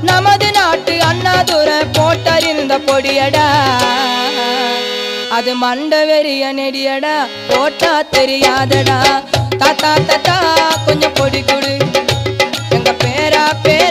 நமது நாட்டு அண்ணாதுரை போட்டறிந்த பொடியடா அது மண்ட வெறிய நெடியடா போட்டா தெரியாதடா தாத்தா தாத்தா கொஞ்சம் பொடி கொடு எங்க பேரா பேர